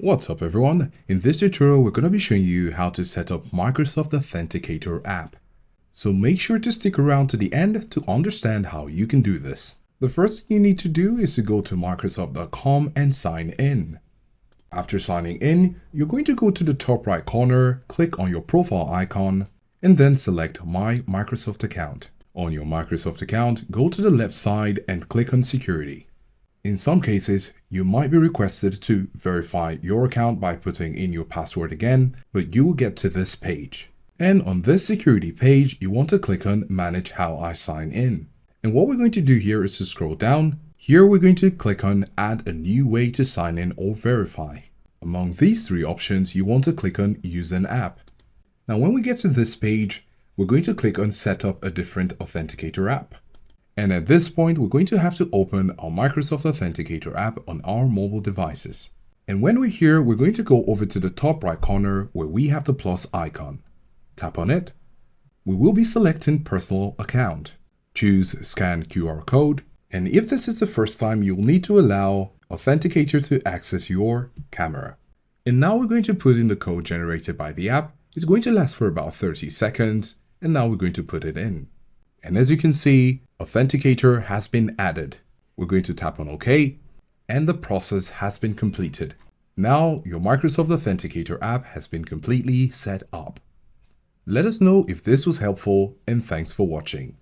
What's up everyone? In this tutorial we're going to be showing you how to set up Microsoft Authenticator app. So make sure to stick around to the end to understand how you can do this. The first thing you need to do is to go to Microsoft.com and sign in. After signing in, you're going to go to the top right corner, click on your profile icon, and then select My Microsoft Account. On your Microsoft account, go to the left side and click on Security. In some cases, you might be requested to verify your account by putting in your password again, but you will get to this page. And on this security page, you want to click on Manage How I Sign In. And what we're going to do here is to scroll down. Here we're going to click on Add a new way to sign in or verify. Among these three options, you want to click on Use an app. Now when we get to this page, we're going to click on Set up a different Authenticator app. And at this point, we're going to have to open our Microsoft Authenticator app on our mobile devices. And when we're here, we're going to go over to the top right corner where we have the plus icon. Tap on it. We will be selecting Personal Account. Choose Scan QR Code. And if this is the first time, you'll need to allow Authenticator to access your camera. And now we're going to put in the code generated by the app. It's going to last for about 30 seconds. And now we're going to put it in. And as you can see, Authenticator has been added. We're going to tap on OK, and the process has been completed. Now your Microsoft Authenticator app has been completely set up. Let us know if this was helpful, and thanks for watching.